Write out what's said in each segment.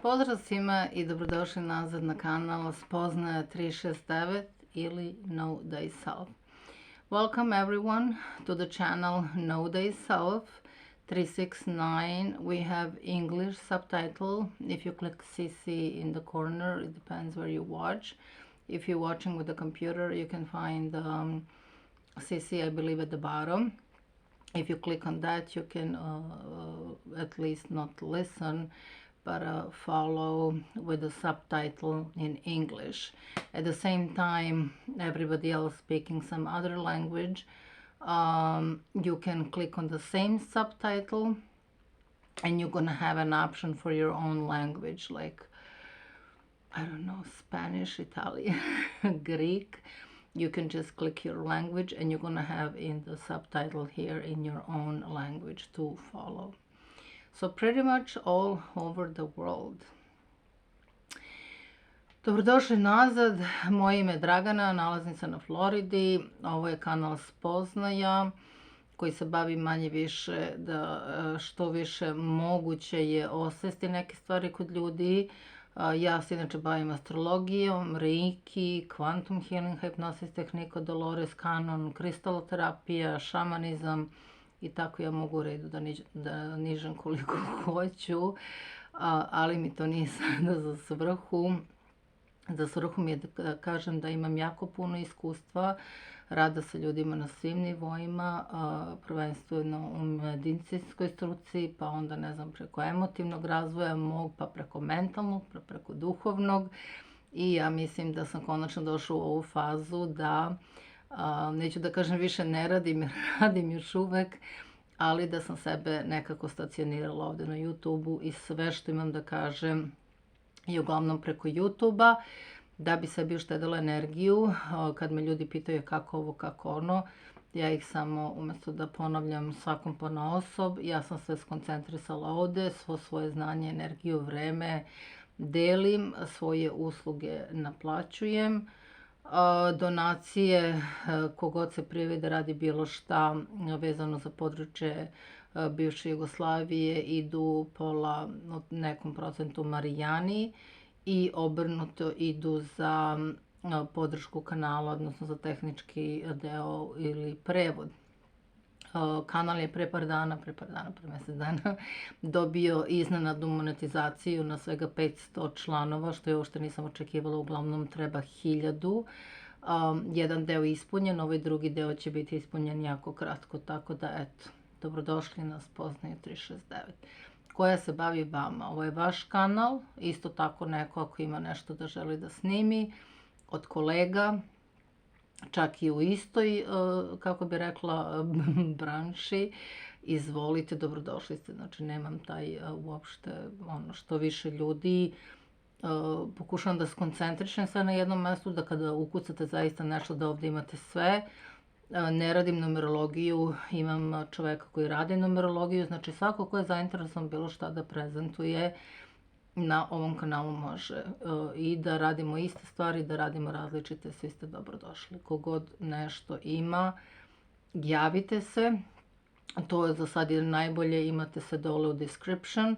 Pozdrav svima i dobrodošli nazad na kanal Spoznaja 369 ili Know Thyself. Welcome everyone to the channel Know Thyself 369. We have English subtitle. If you click CC in the corner, it depends where you watch. If you're watching with the computer, you can find CC, I believe, at the bottom. If you click on that, you can at least not listen, but follow with the subtitle in English. At the same time, everybody else speaking some other language, you can click on the same subtitle and you're gonna have an option for your own language, like, I don't know, Spanish, Italian, Greek. You can just click your language and you're gonna have in the subtitle here in your own language to follow. So pretty much all over the world. Dobrodošli nazad, moje ime je Dragana, nalazim se na Floridi, ovo je kanal Spoznaja koji se bavi manje više da što više moguće je osvesti neke stvari kod ljudi. Ja se inače bavim astrologijom, reiki, quantum healing, hypnosis tehnika, Dolores Cannon, kristaloterapija, šamanizam i tako ja mogu u redu da nižem koliko hoću, ali mi to nije sada za svrhu. Za svrhu mi je da kažem da imam jako puno iskustva rada sa ljudima na svim nivoima, prvenstveno u medicinskoj struci, pa onda ne znam preko emotivnog razvoja mog, pa preko mentalnog, pa preko duhovnog, i ja mislim da sam konačno došla u ovu fazu da neću da kažem više ne radim, radim još uvek, ali da sam sebe nekako stacionirala ovde na YouTube-u i sve što imam da kažem i uglavnom preko YouTube-a, da bi sebi uštedila energiju. Kad me ljudi pitaju kako ovo, kako ono, ja ih samo, umjesto da ponavljam svakom ponaosob, ja sam sve skoncentrisala ovde, svo svoje znanje, energiju, vreme delim, svoje usluge naplaćujem. Donacije, kogod se prijavi da radi bilo šta vezano za područje bivše Jugoslavije, idu pola, nekom procentu Marijani, i obrnuto idu za podršku kanala, odnosno za tehnički deo ili prevod. Kanal je pre mesec dana, dobio iznenadnu monetizaciju na svega 500 članova, što je uopšte nisam očekivala, uglavnom treba 1000. Jedan deo je ispunjen, ovaj drugi deo će biti ispunjen jako kratko, tako da eto, dobrodošli na Spoznaju 369, koja se bavi vama. Ovo je vaš kanal, isto tako neko ako ima nešto da želi da snimi, od kolega, čak i u istoj, kako bi rekla, branši, izvolite, dobrodošli ste. Znači, nemam taj uopšte, što više ljudi, pokušavam da skoncentrišem sve na jednom mestu, da kada ukucate zaista nešto da ovde imate sve. Ne radim numerologiju, imam čoveka koji radi numerologiju, znači svako ko je zainteresovan bilo šta da prezentuje na ovom kanalu može, i da radimo iste stvari, da radimo različite, svi ste dobrodošli. Kogod nešto ima, javite se, to je za sad je najbolje, imate se dole u description.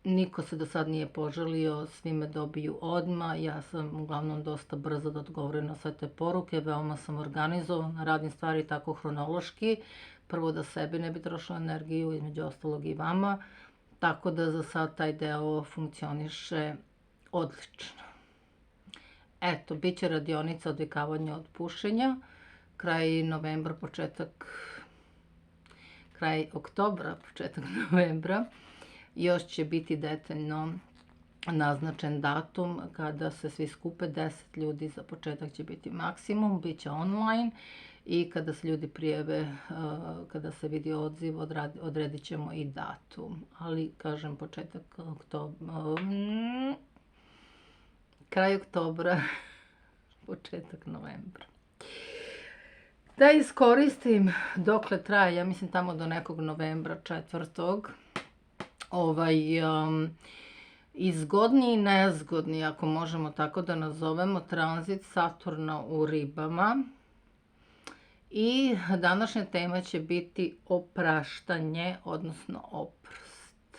Niko se do sad nije požalio, svi me dobiju odmah, ja sam uglavnom dosta brzo da odgovorim na sve te poruke, veoma sam organizovana, radim stvari tako hronološki, prvo da sebi ne bi trošila energiju, između ostalog i vama, tako da za sad taj deo funkcioniše odlično. Eto, bit će radionica odvikavanja od pušenja, kraj novembra, kraj oktobra, početak novembra. Još će biti detaljno naznačen datum kada se svi skupe, 10 ljudi za početak će biti maksimum, bit će online, i kada se ljudi prijave, kada se vidi odziv, odredit ćemo i datum. Ali, kažem, početak kraj oktobra, početak novembra. Da iskoristim dokle traje, ja mislim tamo do nekog novembra 4. Izgodni i nezgodni, ako možemo tako da nazovemo, tranzit Saturna u Ribama. I današnja tema će biti opraštanje, odnosno oprost.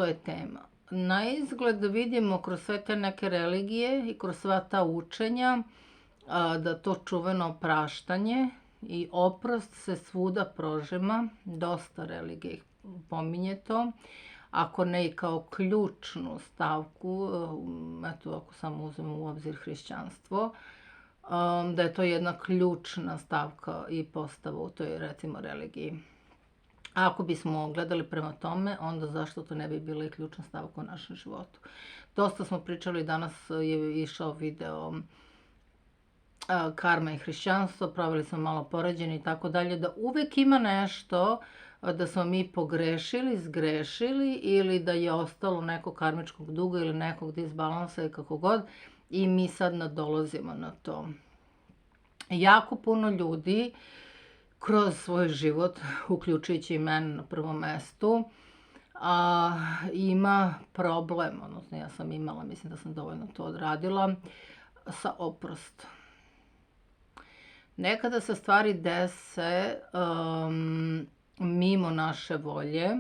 to je tema. Na izgled vidimo kroz sve te neke religije i kroz sva ta učenja da to čuveno praštanje i oprost se svuda prožima, dosta religija ih pominje to, ako ne i kao ključnu stavku, eto ako samo uzmemo u obzir hrišćanstvo, da je to jedna ključna stavka i postava u toj, recimo, religiji. Ako bismo gledali prema tome, onda zašto to ne bi bila i ključna stavka u našem životu? Dosta smo pričali, danas je išao video karma i hrišćanstvo, pravili smo malo poređenje i tako dalje, da uvek ima nešto da smo mi pogrešili, zgrešili ili da je ostalo nekog karmičkog duga ili nekog disbalansa i kako god i mi sad nadolazimo na to. Jako puno ljudi kroz svoj život, uključujući i mene na prvom mestu, ima problem, odnosno ja sam imala, mislim da sam dovoljno to odradila, sa oprostom. Nekada se stvari dese mimo naše volje,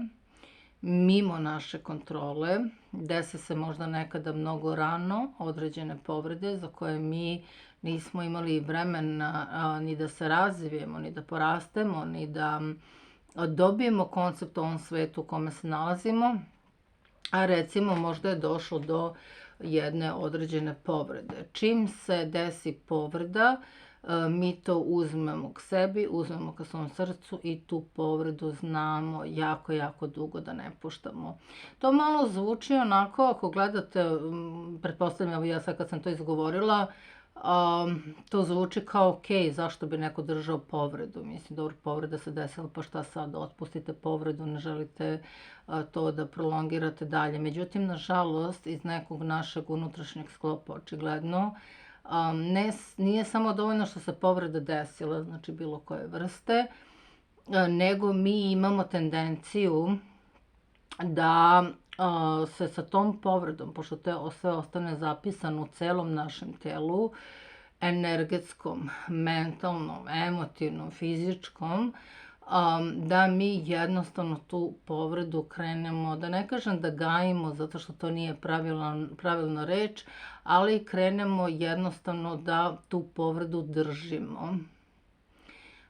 mimo naše kontrole, dese se možda nekada mnogo rano određene povrede za koje mi nismo imali vremena ni da se razvijemo, ni da porastemo, ni da dobijemo koncept o ovom svetu u kome se nalazimo, a recimo možda je došlo do jedne određene povrede. Čim se desi povreda, mi to uzmemo k sebi, uzmemo ka svom srcu i tu povredu znamo jako, jako dugo da ne puštamo. To malo zvuči onako, ako gledate, pretpostavljam, evo ja sad kad sam to izgovorila, to zvuči kao ok, zašto bi neko držao povredu. Mislim, dobro, povreda se desila, pa šta sad, otpustite povredu, ne želite to da prolongirate dalje. Međutim, nažalost, iz nekog našeg unutrašnjeg sklopa, očigledno, nije samo dovoljno što se povreda desila, znači bilo koje vrste, nego mi imamo tendenciju da se sa tom povredom, pošto to sve ostane zapisano u celom našem telu, energetskom, mentalnom, emotivnom, fizičkom, da mi jednostavno tu povredu krenemo, da ne kažem da gajimo, zato što to nije pravilna reč, ali krenemo jednostavno da tu povredu držimo.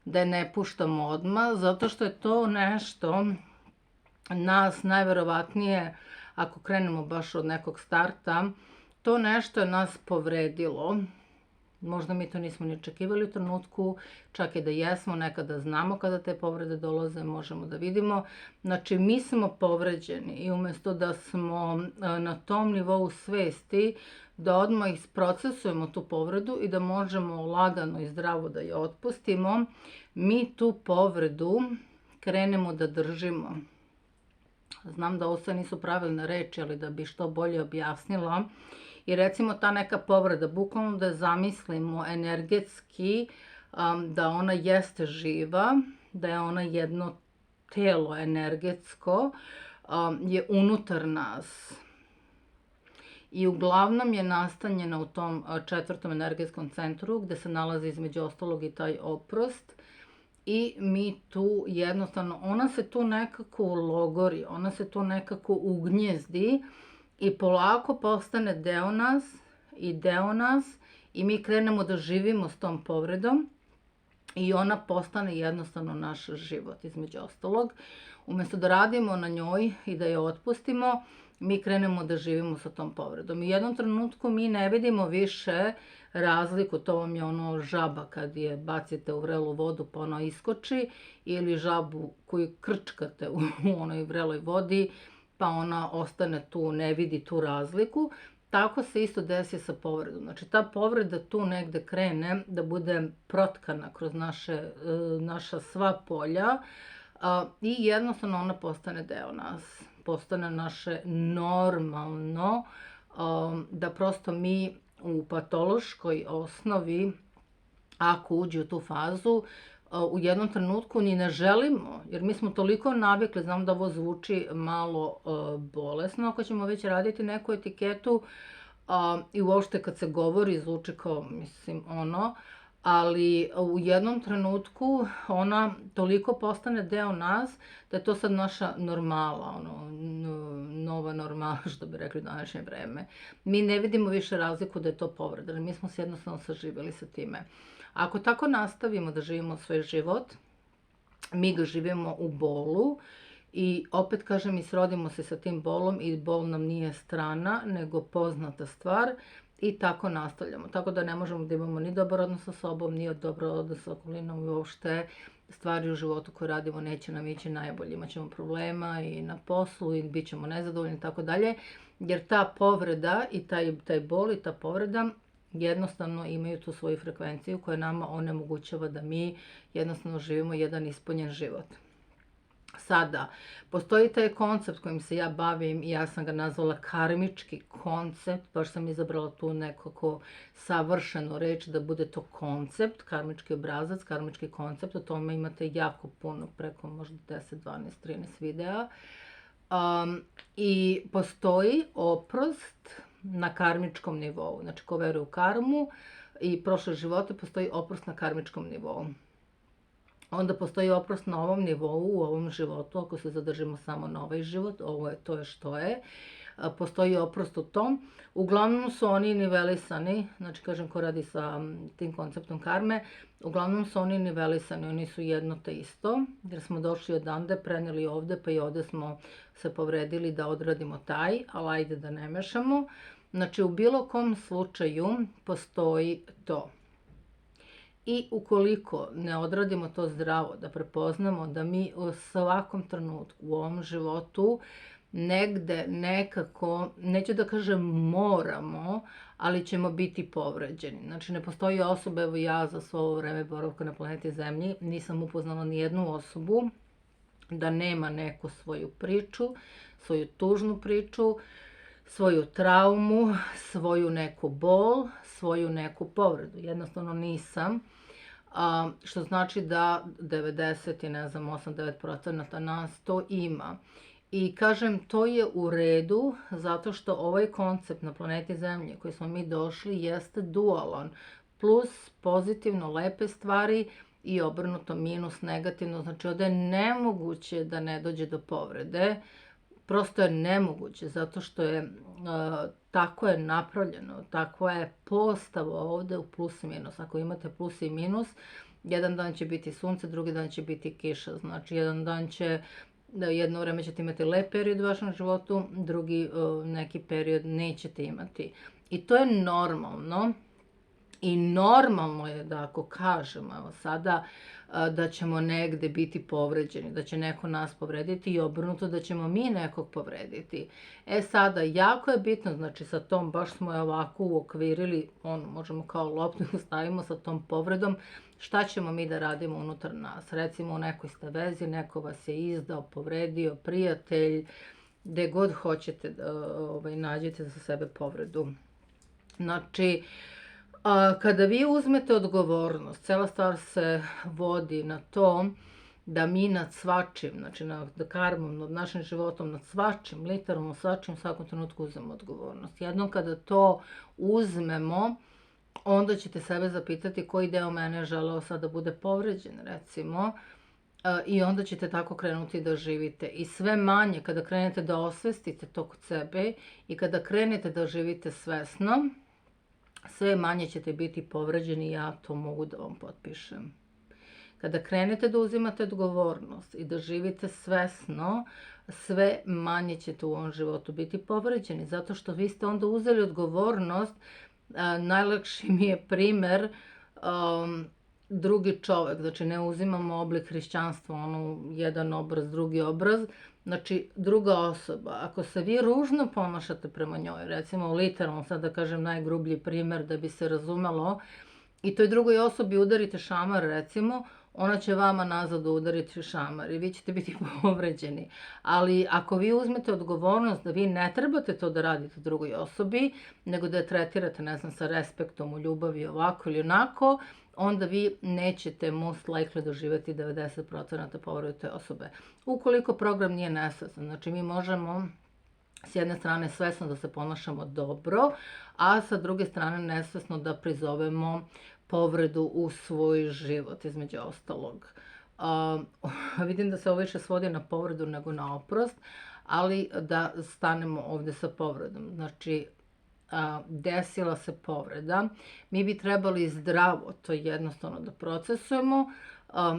Da je ne puštamo odmah, zato što je to nešto nas najverovatnije, ako krenemo baš od nekog starta, to nešto je nas povredilo. Možda mi to nismo ni očekivali u trenutku, čak i da jesmo, nekada znamo kada te povrede dolaze, možemo da vidimo. Znači, mi smo povređeni i umjesto da smo na tom nivou svesti, da odmah isprocesujemo tu povredu i da možemo lagano i zdravo da je otpustimo, mi tu povredu krenemo da držimo. Znam da ovo sve nisu pravilne reči, ali da bi što bolje objasnila. I recimo ta neka povreda, bukvalno da je zamislimo energetski, da ona jeste živa, da je ona jedno telo energetsko, je unutar nas. I uglavnom je nastanjena u tom 4. energetskom centru, gde se nalazi između ostalog i taj oprost. I mi tu jednostavno, ona se tu nekako ulogori, ona se tu nekako ugnjezdi i polako postane deo nas i mi krenemo da živimo s tom povredom i ona postane jednostavno naš život, između ostalog. Umjesto da radimo na njoj i da je otpustimo, mi krenemo da živimo sa tom povredom. U jednom trenutku mi ne vidimo više razliku, to vam je ono žaba kad je bacite u vrelu vodu pa ona iskoči, ili žabu koju krčkate u onoj vreloj vodi pa ona ostane tu, ne vidi tu razliku. Tako se isto desi sa povredom. Znači ta povreda tu negde krene da bude protkana kroz naša sva polja i jednostavno ona postane deo nas. Postane naše normalno, da prosto mi u patološkoj osnovi, ako uđe u tu fazu, u jednom trenutku ni ne želimo, jer mi smo toliko navikli, znam da ovo zvuči malo bolesno, ako ćemo već raditi neku etiketu i uopšte kad se govori zvuči kao, mislim, ali u jednom trenutku ona toliko postane deo nas da je to sad naša normala, nova normala, što bi rekli u današnje vreme. Mi ne vidimo više razliku da je to povreda, mi smo se jednostavno saživjeli sa time. Ako tako nastavimo da živimo svoj život, mi ga živimo u bolu i opet kažem, mi srodimo se sa tim bolom i bol nam nije strana, nego poznata stvar i tako nastavljamo. Tako da ne možemo da imamo ni dobar odnos sa sobom, ni dobar odnos sa okolinom i uopšte stvari u životu koje radimo neće nam ići najbolje. Imaćemo problema i na poslu i bit ćemo nezadovoljni i tako dalje, jer ta povreda i taj bol i ta povreda jednostavno imaju tu svoju frekvenciju koja nama onemogućava da mi jednostavno živimo jedan ispunjen život. Sada, postoji taj koncept kojim se ja bavim i ja sam ga nazvala karmički koncept, baš sam izabrala tu nekako savršenu reč da bude to koncept, karmički obrazac, karmički koncept, o tome imate jako puno, preko možda 10, 12, 13 videa. I postoji oprost na karmičkom nivou, znači ko veruje u karmu i prošle živote, postoji oprost na karmičkom nivou. Onda postoji oprost na ovom nivou, u ovom životu, ako se zadržimo samo na ovaj život, to je što je. Postoji oprost u tom. Uglavnom su oni nivelisani, znači kažem ko radi sa tim konceptom karme, uglavnom su oni nivelisani, oni su jedno te isto, jer smo došli odande, prenijeli ovde, pa i ovde smo se povredili da odradimo taj, ali ajde da ne mešamo. Znači u bilo kom slučaju postoji to. I ukoliko ne odradimo to zdravo, da prepoznamo da mi u svakom trenutku u ovom životu negde nekako, neću da kažem moramo, ali ćemo biti povređeni. Znači ne postoji osoba, evo ja za svo ovo vreme boravka na planeti Zemlji nisam upoznala ni jednu osobu da nema neku svoju priču, svoju tužnu priču, svoju traumu, svoju neku bol, svoju neku povredu. Jednostavno nisam. Što znači da 90 i ne znam 8-9% nas to ima. I kažem, to je u redu zato što ovaj koncept na planeti Zemlji koji smo mi došli jeste dualan. Plus pozitivno lepe stvari i obrnuto minus negativno. Znači ovdje je nemoguće da ne dođe do povrede. Prosto je nemoguće zato što je tako je napravljeno, takva je postava ovdje u plus i minus. Ako imate plus i minus, jedan dan će biti sunce, drugi dan će biti kiša. Znači jedan dan će, jedno vreme ćete imati lep period u vašem životu, drugi neki period nećete imati. I to je normalno. I normalno je da ako kažemo, evo sada, da ćemo negde biti povređeni, da će neko nas povrediti i obrnuto da ćemo mi nekog povrediti. Sada, jako je bitno, znači sa tom, baš smo je ovako uokvirili, možemo kao loptu stavimo sa tom povredom, šta ćemo mi da radimo unutar nas. Recimo u nekoj ste vezi, neko vas je izdao, povredio, prijatelj, gde god hoćete nađete za sebe povredu. Znači, kada vi uzmete odgovornost, cela stvar se vodi na to da mi nad svačim, znači nad karmom, nad našim životom, nad svačim, literalno svačim, svakom trenutku uzmemo odgovornost. Jednom kada to uzmemo, onda ćete sebe zapitati koji deo mene želeo sad da bude povređen, recimo, i onda ćete tako krenuti da živite. I sve manje, kada krenete da osvestite to kod sebe i kada krenete da živite svesno, sve manje ćete biti povređeni, ja to mogu da vam potpišem. Kada krenete da uzimate odgovornost i da živite svesno, sve manje ćete u ovom životu biti povređeni, zato što vi ste onda uzeli odgovornost. Najlakši mi je primer drugi čovek, znači ne uzimamo oblik hrišćanstva, jedan obraz, drugi obraz, znači druga osoba. Ako se vi ružno ponašate prema njoj, recimo literalno, sad da kažem najgrublji primer da bi se razumelo, i toj drugoj osobi udarite šamar, recimo, ona će vama nazad udariti šamar i vi ćete biti povređeni. Ali ako vi uzmete odgovornost da vi ne trebate to da radite drugoj osobi, nego da je tretirate, ne znam, sa respektom, u ljubavi, ovako ili onako, onda vi nećete most likely doživjeti 90% povrede te osobe. Ukoliko program nije nesvestan, znači mi možemo s jedne strane svesno da se ponašamo dobro, a sa druge strane nesvesno da prizovemo povredu u svoj život, između ostalog. Vidim da se ovo više svodi na povredu nego na oprost, ali da stanemo ovde sa povredom. Znači, desila se povreda, mi bi trebali zdravo to jednostavno da procesujemo,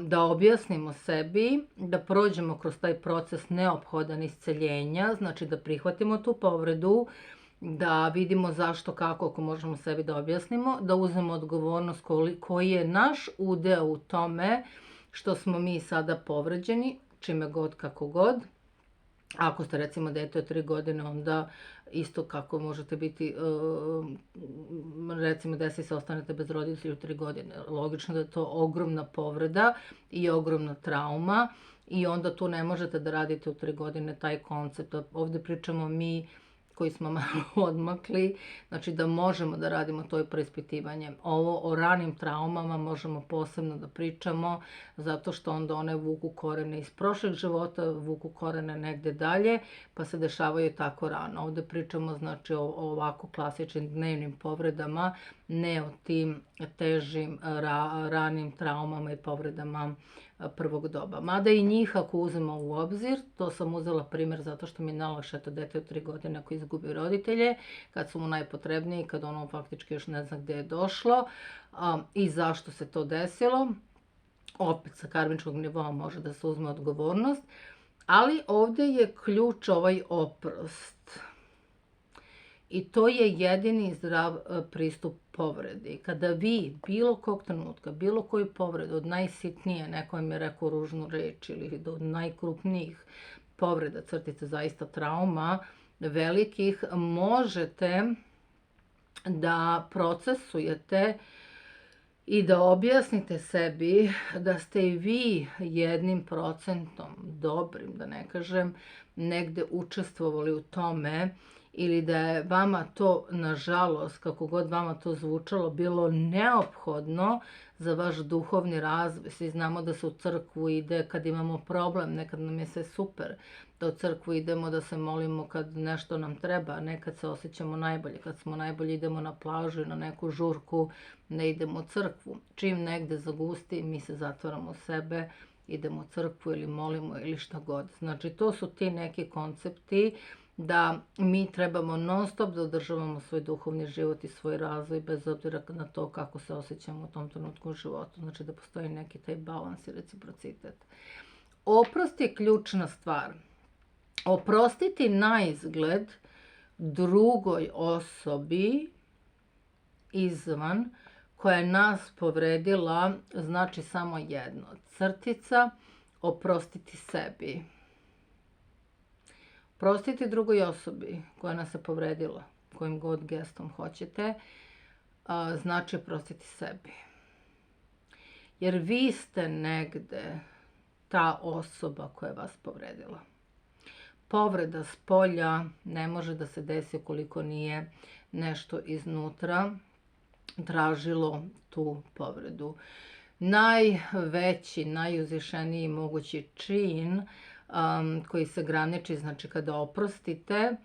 da objasnimo sebi, da prođemo kroz taj proces neophodan isceljenja, znači da prihvatimo tu povredu, da vidimo zašto, kako, ako možemo sebi da objasnimo, da uzmemo odgovornost koji je naš udeo u tome što smo mi sada povređeni, čime god, kako god. Ako ste recimo dete od 3 godine, onda isto kako možete biti, recimo desi se ostanete bez roditelja u 3 godine. Logično da je to ogromna povreda i ogromna trauma i onda tu ne možete da radite u 3 godine taj koncept. Ovde pričamo mi koji smo malo odmakli, znači da možemo da radimo to preispitivanje. Ovo o ranim traumama možemo posebno da pričamo, zato što onda one vuku korene iz prošlih života, vuku korene negde dalje, pa se dešavaju tako rano. Ovde pričamo znači o ovako klasičnim dnevnim povredama, ne o tim težim ranim traumama i povredama prvog doba. Mada i njih ako uzmemo u obzir, to sam uzela primjer zato što mi je najlakše to dete od 3 godine ako izgubi roditelje, kad su mu najpotrebniji, kad ono faktički još ne zna gde je došlo i zašto se to desilo. Opet sa karmičkog nivoa može da se uzme odgovornost, ali ovde je ključ ovaj oprost. I to je jedini zdrav pristup povredi. Kada vi bilo kog trenutka, bilo koju povredu, od najsitnije, neko im je rekao ružnu reč ili do najkrupnijih povreda, crtice zaista trauma, velikih, možete da procesujete i da objasnite sebi da ste i vi 1% dobrim, da ne kažem, negde učestvovali u tome ili da je vama to, nažalost, kako god vama to zvučalo, bilo neophodno za vaš duhovni razvoj. Svi znamo da se u crkvu ide kad imamo problem, nekad nam je sve super, da u crkvu idemo da se molimo kad nešto nam treba, nekad se osjećamo najbolje, kad smo najbolji idemo na plažu i na neku žurku, ne idemo u crkvu. Čim negde zagusti, mi se zatvaramo u sebe, idemo u crkvu ili molimo ili šta god. Znači, to su ti neki koncepti da mi trebamo non stop da održavamo svoj duhovni život i svoj razvoj bez obzira na to kako se osjećamo u tom trenutku u životu. Znači da postoji neki taj balans i reciprocitet. Oprost je ključna stvar. Oprostiti na izgled drugoj osobi izvan koja je nas povredila znači samo jedno. Crtica, oprostiti sebi. Oprostiti drugoj osobi koja nas je povredila, kojim god gestom hoćete, znači oprostiti sebi. Jer vi ste negde ta osoba koja je vas povredila. Povreda spolja ne može da se desi ukoliko nije nešto iznutra tražilo tu povredu. Najveći, najuzvišeniji mogući čin koji se graniči, znači kada oprostite,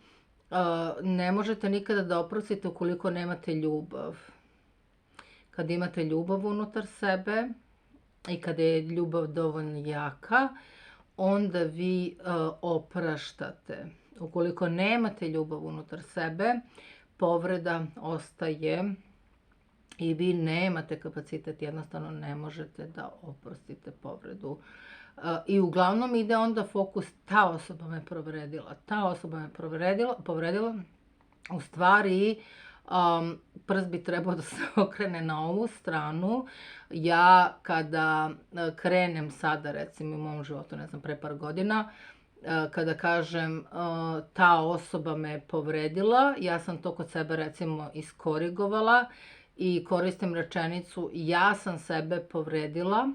ne možete nikada da oprostite ukoliko nemate ljubav. Kad imate ljubav unutar sebe i kada je ljubav dovoljno jaka, onda vi opraštate. Ukoliko nemate ljubav unutar sebe, povreda ostaje i vi nemate kapacitet, jednostavno ne možete da oprostite povredu. I uglavnom ide onda fokus, ta osoba me povredila, ta osoba me povredila. U stvari, prst bi trebao da se okrene na ovu stranu. Ja kada krenem sada, recimo u mom životu, ne znam, pre par godina, kada kažem ta osoba me povredila, ja sam to kod sebe recimo iskorigovala i koristim rečenicu ja sam sebe povredila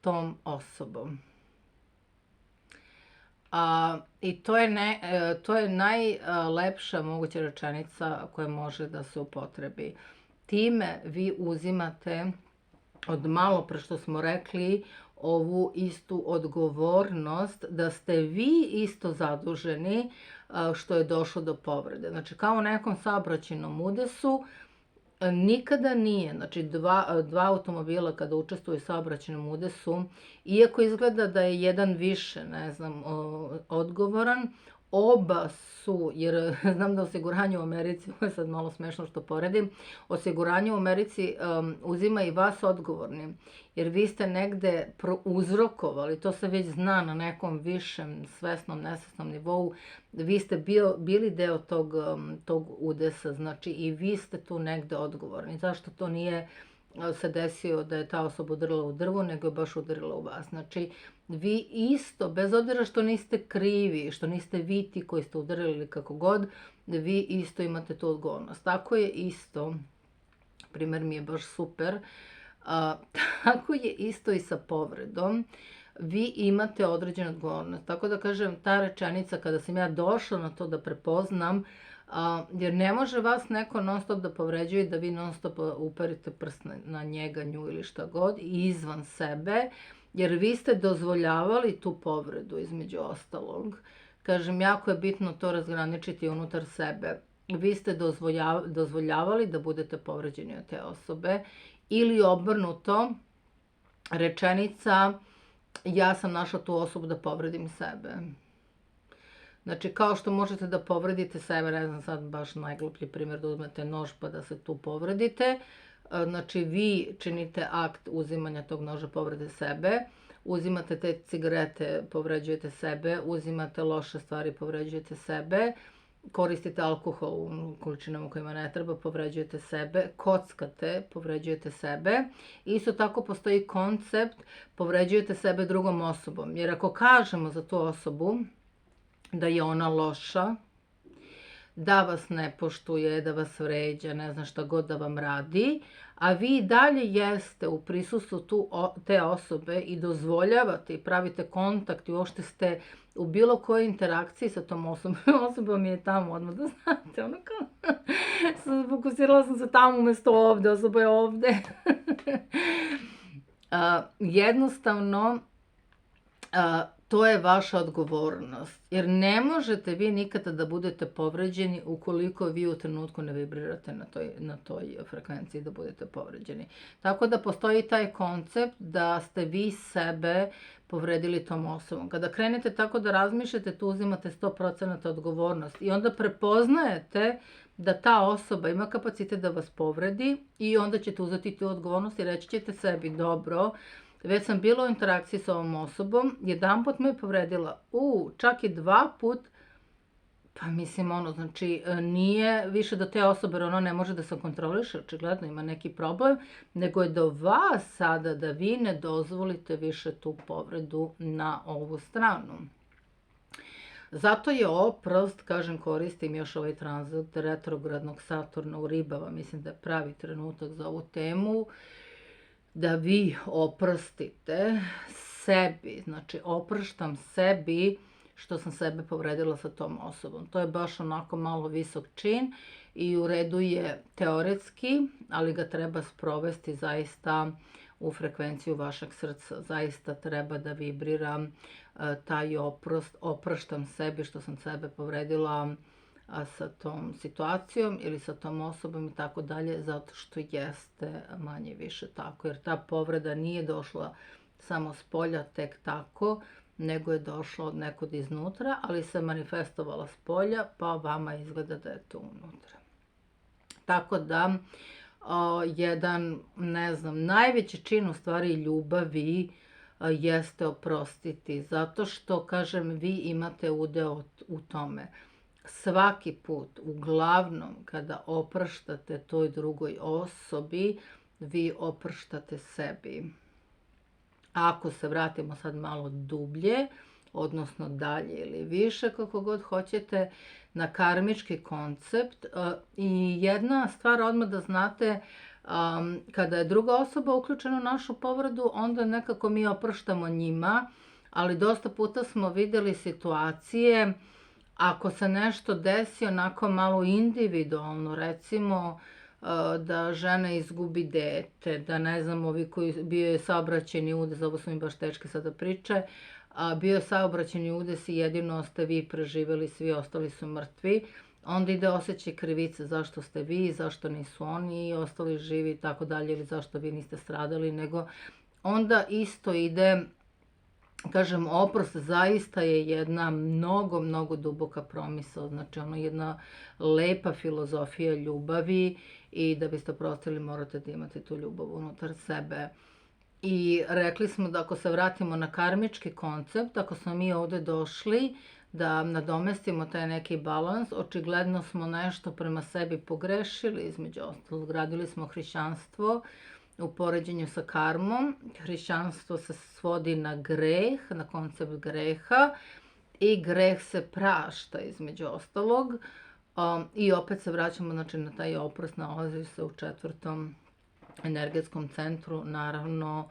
tom osobom. I to je najlepša moguća rečenica koja može da se upotrebi. Time vi uzimate od malo pre što smo rekli ovu istu odgovornost da ste vi isto zaduženi što je došlo do povrede. Znači kao u nekom saobraćajnom udesu Nikada nije. Znači, dva automobila kada učestvuju u saobraćajnom udesu, iako izgleda da je jedan više, ne znam, odgovoran, oba su, jer znam da osiguranje u Americi, ovo je sad malo smešno što poredim, osiguranje u Americi uzima i vas odgovornim, jer vi ste negde uzrokovali, to se već zna na nekom višem svesnom, nesvesnom nivou, vi ste bili deo tog udesa, znači i vi ste tu negde odgovorni. Zašto to nije se desio da je ta osoba udarila u drvo, nego je baš udarila u vas. Znači, vi isto, bez obzira što niste krivi, što niste vi ti koji ste udarili ili kako god, vi isto imate tu odgovornost. Tako je isto, primer mi je baš super, tako je isto i sa povredom. Vi imate određenu odgovornost. Tako da kažem, ta rečenica kada sam ja došla na to da prepoznam, jer ne može vas neko non stop da povređuje da vi non stop uperite prst na njega, nju ili šta god, izvan sebe, jer vi ste dozvoljavali tu povredu između ostalog. Kažem, jako je bitno to razgraničiti unutar sebe. Vi ste dozvoljavali da budete povređeni od te osobe ili obrnuto, rečenica ja sam našla tu osobu da povredim sebe. Znači, kao što možete da povredite sebe, ne znam sad baš najgluplji primjer da uzmete nož pa da se tu povredite, znači vi činite akt uzimanja tog noža, povrede sebe, uzimate te cigarete, povređujete sebe, uzimate loše stvari, povređujete sebe, koristite alkohol u količinama u kojima ne treba, povređujete sebe, kockate, povređujete sebe. Isto tako postoji koncept povređujete sebe drugom osobom, jer ako kažemo za tu osobu da je ona loša, da vas ne poštuje, da vas vređa, ne znam šta god da vam radi, a vi i dalje jeste u prisustvu te osobe i dozvoljavate i pravite kontakt i uopšte ste u bilo kojoj interakciji sa tom osobom. Osoba mi je tamo odmah, da znate, ono kao, fokusirala sam se tamo umesto ovde, osoba je ovde. Jednostavno, to je vaša odgovornost, jer ne možete vi nikada da budete povređeni ukoliko vi u trenutku ne vibrirate na toj frekvenciji da budete povređeni. Tako da postoji taj koncept da ste vi sebe povredili tom osobom. Kada krenete tako da razmišljate, tu uzimate 100% odgovornost i onda prepoznajete da ta osoba ima kapacitet da vas povredi i onda ćete uzeti tu odgovornost i reći ćete sebi, dobro, već sam bila u interakciji sa ovom osobom, jedanput me je povredila, čak i 2 put, pa mislim znači nije više do te osobe, jer ona ne može da se kontroliše, očigledno ima neki problem, nego je do vas sada da vi ne dozvolite više tu povredu na ovu stranu. Zato je oprost, kažem, koristim još ovaj tranzit retrogradnog Saturna u Ribama, mislim da je pravi trenutak za ovu temu, da vi oprostite sebi, znači opraštam sebi što sam sebe povredila sa tom osobom. To je baš onako malo visok čin i u redu je teoretski, ali ga treba sprovesti zaista u frekvenciju vašeg srca. Zaista treba da vibriram taj oprost, opraštam sebi što sam sebe povredila sa tom situacijom ili sa tom osobom i tako dalje, zato što jeste manje više tako, jer ta povreda nije došla samo s polja tek tako, nego je došla od nekud iznutra, ali se manifestovala s polja, pa vama izgleda da je to unutra. Tako da, jedan, ne znam, najveći čin u stvari ljubavi jeste oprostiti, zato što, kažem, vi imate udeo u tome. Svaki put, uglavnom, kada opraštate toj drugoj osobi, vi opraštate sebi. Ako se vratimo sad malo dublje, odnosno dalje ili više, kako god hoćete, na karmički koncept, i jedna stvar odmah da znate, kada je druga osoba uključena u našu povredu, onda nekako mi opraštamo njima, ali dosta puta smo videli situacije, ako se nešto desi onako malo individualno, recimo da žena izgubi dete, da ne znam, bio je saobraćajni udes, ovo su mi baš teške sada priče, bio je saobraćajni udes i jedino ste vi preživjeli, svi ostali su mrtvi. Onda ide osjećaj krivice, zašto ste vi, zašto nisu oni i ostali živi i tako dalje, ili zašto vi niste stradali, nego onda isto ide, kažem, oprost zaista je jedna mnogo, mnogo duboka promisao, znači ono jedna lepa filozofija ljubavi i da biste oprostili morate da imate tu ljubav unutar sebe. I rekli smo da ako se vratimo na karmički koncept, ako smo mi ovde došli da nadomestimo taj neki balans, očigledno smo nešto prema sebi pogrešili, između ostalog gradili smo hrišćanstvo u poređenju sa karmom. Hrišćanstvo se svodi na greh, na koncept greha i greh se prašta između ostalog. I opet se vraćamo, znači, na taj oprost, nalazi se u 4. energetskom centru, naravno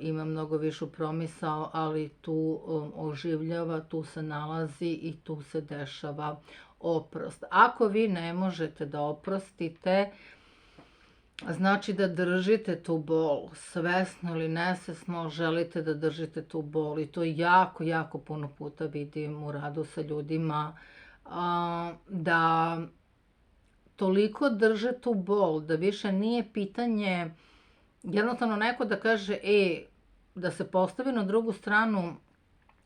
ima mnogo višu promisao, ali tu oživljava, tu se nalazi i tu se dešava oprost. Ako vi ne možete da oprostite, znači da držite tu bol, svesno ili nesvesno želite da držite tu bol i to jako, jako puno puta vidim u radu sa ljudima, da toliko drže tu bol, da više nije pitanje, jednostavno neko da kaže, da se postavi na drugu stranu,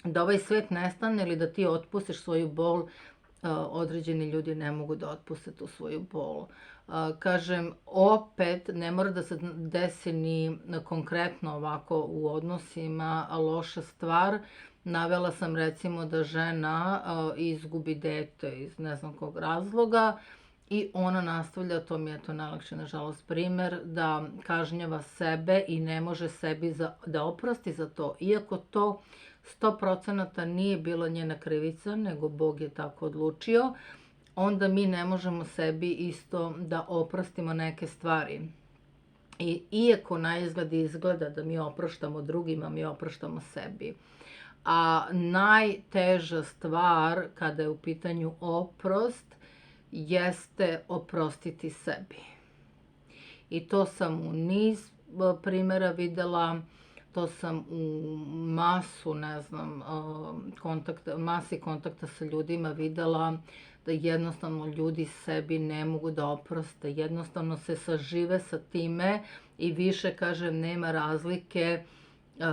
da ovaj svet nestane ili da ti otpustiš svoju bol, određeni ljudi ne mogu da otpuste tu svoju bol. Kažem, opet, ne mora da se desi ni konkretno ovako u odnosima loša stvar. Navela sam recimo da žena izgubi dete iz ne znam kog razloga i ona nastavlja, to mi je to najlakše nažalost primer, da kažnjava sebe i ne može sebi da oprosti za to. Iako to 100% nije bila njena krivica, nego Bog je tako odlučio, onda mi ne možemo sebi isto da oprostimo neke stvari. I iako na izgled izgleda da mi oproštamo drugima, mi oproštamo sebi. A najteža stvar kada je u pitanju oprost jeste oprostiti sebi. I to sam u niz primjera videla, to sam u masi kontakta sa ljudima videla, da jednostavno ljudi sebi ne mogu da oproste, jednostavno se sažive sa time i više, kažem, nema razlike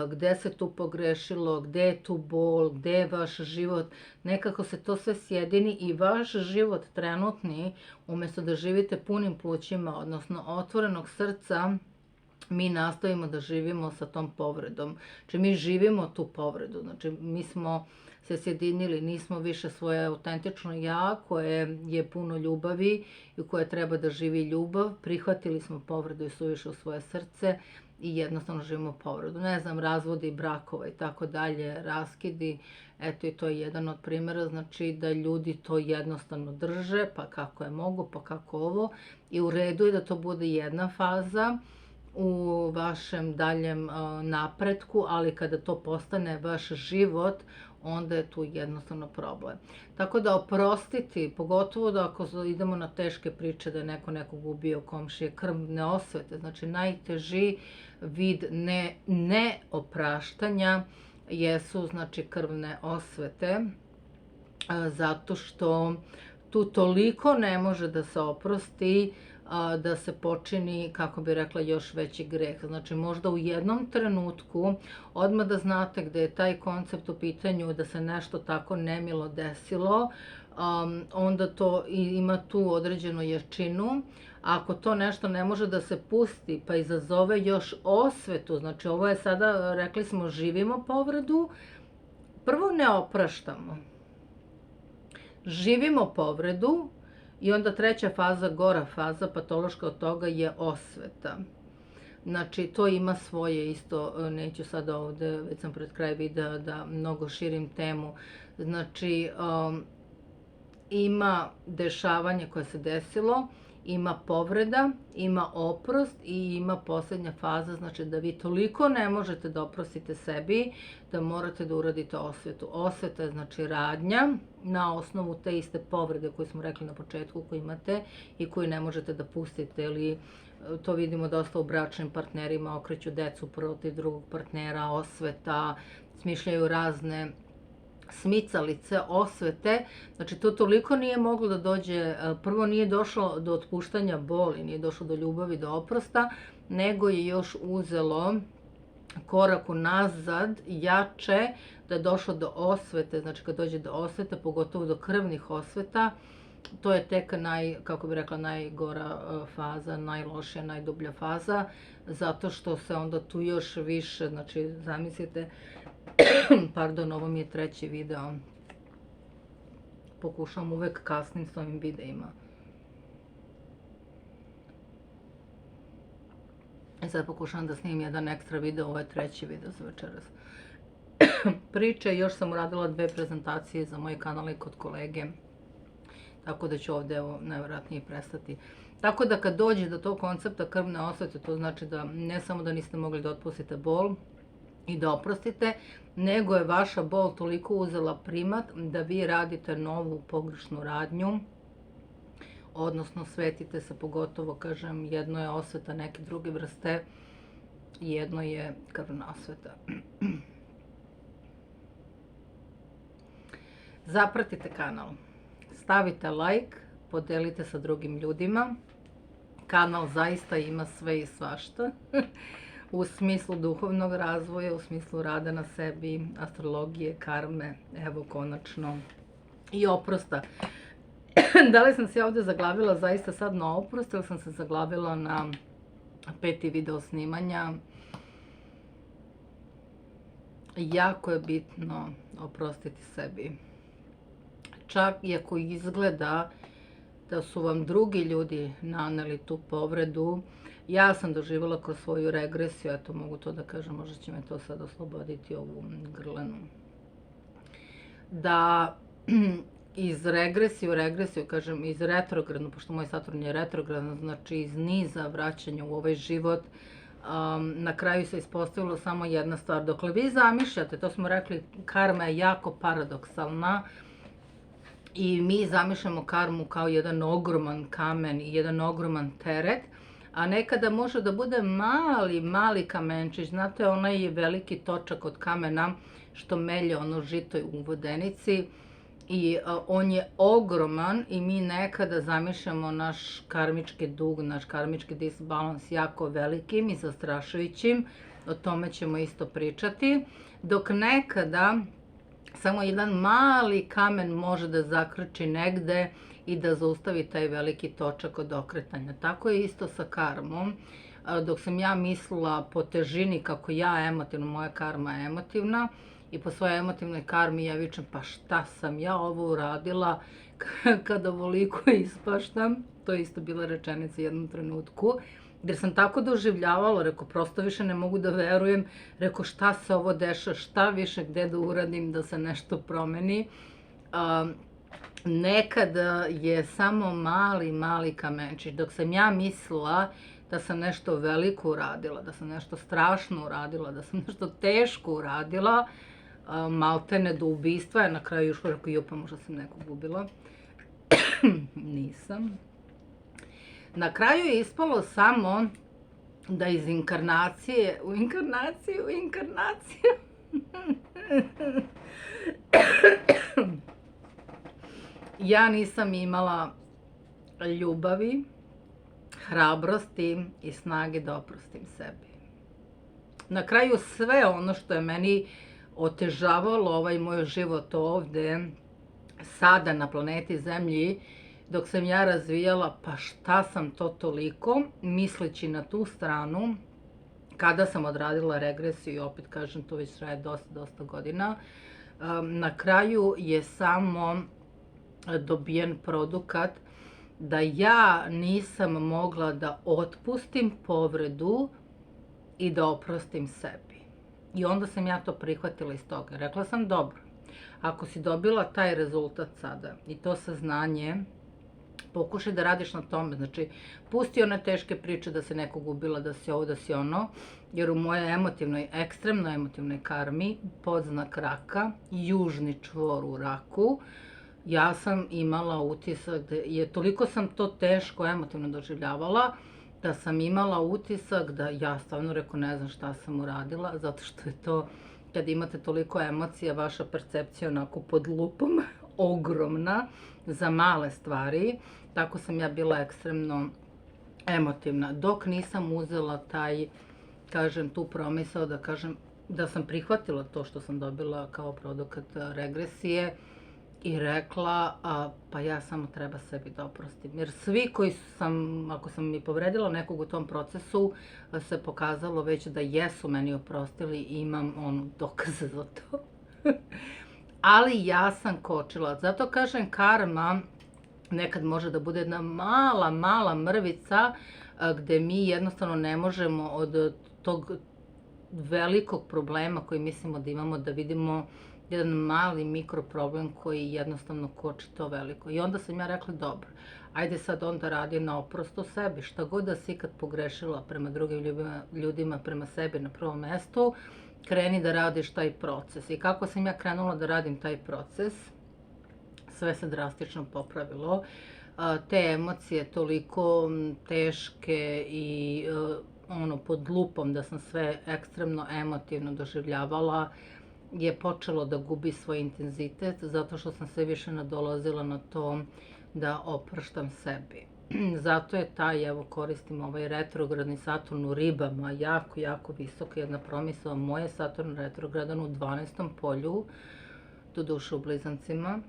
gde se tu pogrešilo, gde je tu bol, gde je vaš život, nekako se to sve sjedini i vaš život trenutni, umjesto da živite punim plućima, odnosno otvorenog srca, mi nastavimo da živimo sa tom povredom. Znači, mi živimo tu povredu, znači, mi smo se sjedinili, nismo više svoje autentično ja, koje je puno ljubavi i koje treba da živi ljubav, prihvatili smo povredu i suviše u svoje srce i jednostavno živimo povredu. Ne znam, razvodi brakova i tako dalje, raskidi, eto i to je jedan od primjera, znači da ljudi to jednostavno drže, pa kako je mogu, pa kako ovo, i u redu je da to bude jedna faza u vašem daljem napretku, ali kada to postane vaš život, onda je tu jednostavno problem. Tako da oprostiti, pogotovo da ako idemo na teške priče da je neko nekog ubio, komšije, krvne osvete, znači najteži vid neopraštanja jesu, znači, krvne osvete, zato što tu toliko ne može da se oprosti da se počini, kako bi rekla, još veći greh. Znači, možda u jednom trenutku, odmah da znate gde je taj koncept u pitanju, da se nešto tako nemilo desilo, onda to ima tu određenu jačinu. Ako to nešto ne može da se pusti, pa izazove još osvetu, znači ovo je sada, rekli smo, živimo povredu, prvo ne opraštamo. Živimo povredu i onda treća faza, gora faza, patološka od toga je osveta. Znači, to ima svoje isto, neću sada ovde, već sam pred kraj videa da mnogo širim temu. Znači, ima dešavanje koje se desilo, ima povreda, ima oprost i ima posljednja faza, znači da vi toliko ne možete da oprostite sebi, da morate da uradite osvetu. Osveta je, znači, radnja na osnovu te iste povrede koje smo rekli na početku, koju imate i koju ne možete da pustite, ili to vidimo dosta u bračnim partnerima, okreću decu protiv drugog partnera, osveta, smišljaju razne smicalice, osvete, znači to toliko nije moglo da dođe, prvo nije došlo do otpuštanja boli, nije došlo do ljubavi, do oprosta, nego je još uzelo korak unazad, jače, da je došlo do osvete, znači kad dođe do osvete, pogotovo do krvnih osveta, to je tek kako bi rekla, najgora faza, najlošija, najdublja faza, zato što se onda tu još više, znači zamislite, pardon, ovo mi je 3. video, pokušavam uvek kasnim s ovim videima. Sad pokušavam da snimim jedan ekstra video, ovo je 3. video za večeras. Priče, još sam uradila 2 prezentacije za moj kanal i kod kolege, tako da ću ovdje najvjerojatnije prestati. Tako da kad dođe do tog koncepta krvne osvete, to znači da ne samo da niste mogli da otpustite bol i da oprostite, nego je vaša bol toliko uzela primat da vi radite novu pogrešnu radnju, odnosno svetite se, pogotovo, kažem, jedno je osveta neke druge vrste, jedno je krvna osveta. Zapratite kanal, stavite like, podelite sa drugim ljudima. Kanal zaista ima sve i svašta. U smislu duhovnog razvoja, u smislu rada na sebi, astrologije, karme, evo konačno i oprosta. Da li sam se ovdje zaglavila zaista sad na oprost ili sam se zaglavila na 5. video snimanja? Jako je bitno oprostiti sebi. Čak i ako izgleda da su vam drugi ljudi naneli tu povredu, ja sam doživjela kroz svoju regresiju, eto mogu to da kažem, možda će me to sad osloboditi ovu grlenu. Da iz regresije u regresiju, kažem iz retrogradnu, pošto moj Saturn je retrogradno, znači iz niza vraćanja u ovaj život, na kraju se ispostavilo samo jedna stvar. Dokle vi zamišljate, to smo rekli, karma je jako paradoksalna i mi zamišljamo karmu kao jedan ogroman kamen i jedan ogroman teret, a nekada može da bude mali kamenčić, znate, onaj veliki točak od kamena što melje ono žito u vodenici, i on je ogroman i mi nekada zamišljamo naš karmički dug, naš karmički disbalans jako velikim i zastrašujućim, o tome ćemo isto pričati, dok nekada samo jedan mali kamen može da zakrči negde i da zaustavi taj veliki točak od okretanja. Tako je isto sa karmom. Dok sam ja mislila po težini kako ja emotivno, moja karma je emotivna, i po svojoj emotivnoj karmi ja vičem, pa šta sam ja ovo uradila kada ovoliko ispaštam. To je isto bila rečenica u jednom trenutku, jer sam tako doživljavala, reko, prosto više ne mogu da verujem, reko, šta se ovo deša, šta više, gde da uradim da se nešto promeni. Nekada je samo mali kamenčić, dok sam ja mislila da sam nešto veliko uradila, da sam nešto strašno uradila, da sam nešto teško uradila, maltene do ubistva, je na kraju još rekao, jupa, možda sam nekog ubila. Nisam. Na kraju je ispalo samo da iz inkarnacije, u inkarnaciju, ja nisam imala ljubavi, hrabrosti i snage da oprostim sebi. Na kraju sve ono što je meni otežavalo ovaj moj život ovde, sada na planeti Zemlji, dok sam ja razvijala, pa šta sam to toliko, misleći na tu stranu, kada sam odradila regresiju, i opet kažem, to već traje dosta godina, na kraju je samo dobijen produkat da ja nisam mogla da otpustim povredu i da oprostim sebi. I onda sam ja to prihvatila iz toga. Rekla sam, dobro, ako si dobila taj rezultat sada i to saznanje, pokušaj da radiš na tome. Znači, pusti one teške priče da se nekog ubila, da si ovo, da si ono, jer u mojoj emotivnoj, ekstremno emotivnoj karmi, podznak raka, južni čvor u raku, ja sam imala utisak da toliko sam to teško emotivno doživljavala, da sam imala utisak da ja stvarno, reko, ne znam šta sam uradila, zato što je to kad imate toliko emocija, vaša percepcija onako pod lupom, ogromna za male stvari. Tako sam ja bila ekstremno emotivna. Dok nisam uzela taj, kažem, tu promisao da kažem, da sam prihvatila to što sam dobila kao produkat regresije i rekla, pa ja samo treba sebi da oprostim. Jer svi koji sam, ako sam i povredila nekog u tom procesu, se pokazalo već da jesu meni oprostili i imam dokaze za to. Ali ja sam kočila. Zato kažem, karma nekad može da bude jedna mala mrvica gde mi jednostavno ne možemo od tog velikog problema koji mislimo da imamo, da vidimo jedan mali mikroproblem koji jednostavno koči to veliko. I onda sam ja rekla, dobro, ajde sad onda radi na oprostu sebi. Šta god da si ikad pogrešila prema drugim ljudima, prema sebi na prvom mestu, kreni da radiš taj proces. I kako sam ja krenula da radim taj proces, sve se drastično popravilo. Te emocije toliko teške i pod lupom da sam sve ekstremno emotivno doživljavala, je počelo da gubi svoj intenzitet zato što sam sve više nadolazila na to da opraštam sebi. Zato je taj, evo koristim ovaj retrogradni Saturn u ribama, jako visoka jedna promisao. Moje Saturn retrogradan u 12. polju, doduše u blizancima,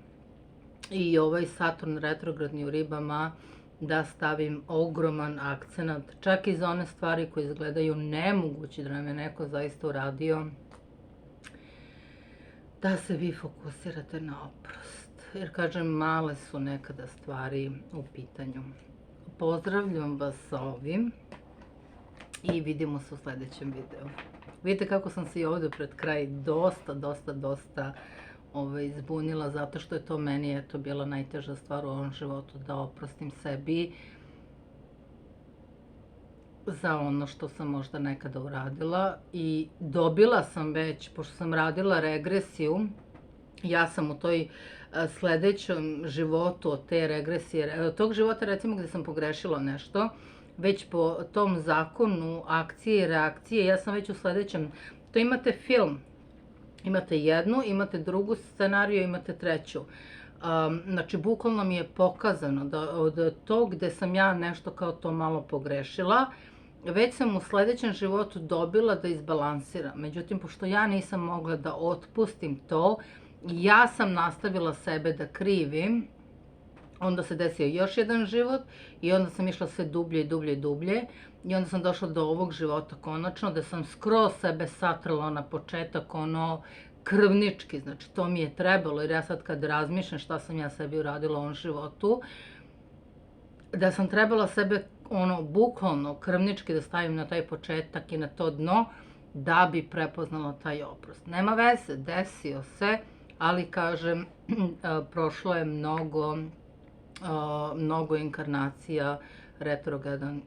i ovaj Saturn retrogradni u ribama da stavim ogroman akcenat, čak i za one stvari koje izgledaju nemoguće da nam je neko zaista uradio, da se vi fokusirate na oprost. Jer kažem, male su nekada stvari u pitanju. Pozdravljam vas sa ovim i vidimo se u sledećem videu. Vidite kako sam se i ovde pred kraj dosta zbunila, zato što je to meni bila najteža stvar u ovom životu, da oprostim sebi za ono što sam možda nekada uradila. I dobila sam već, pošto sam radila regresiju, ja sam u toj sledećem životu od te regresije, od tog života recimo gde sam pogrešila nešto, već po tom zakonu akcije i reakcije, ja sam već u sledećem, to imate film, imate jednu, imate drugu scenariju, imate treću. Znači, bukvalno mi je pokazano da od tog gde sam ja nešto kao to malo pogrešila, već sam u sledećem životu dobila da izbalansiram. Međutim, pošto ja nisam mogla da otpustim to, ja sam nastavila sebe da krivim, onda se desio još jedan život i onda sam išla sve dublje i dublje i onda sam došla do ovog života konačno, da sam skroz sebe satrala na početak, krvnički, znači to mi je trebalo, jer ja sad kad razmišljam šta sam ja sebi uradila u ovom životu, da sam trebala sebe bukvalno krvnički da stavim na taj početak i na to dno da bi prepoznala taj oprost. Nema veze, desio se, ali kažem, prošlo je mnogo inkarnacija,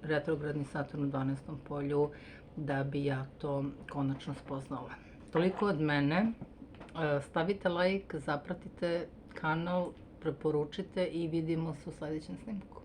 retrogradni Saturn u 12. polju, da bi ja to konačno spoznala. Toliko od mene. Stavite like, zapratite kanal, preporučite i vidimo se u sledećem snimku.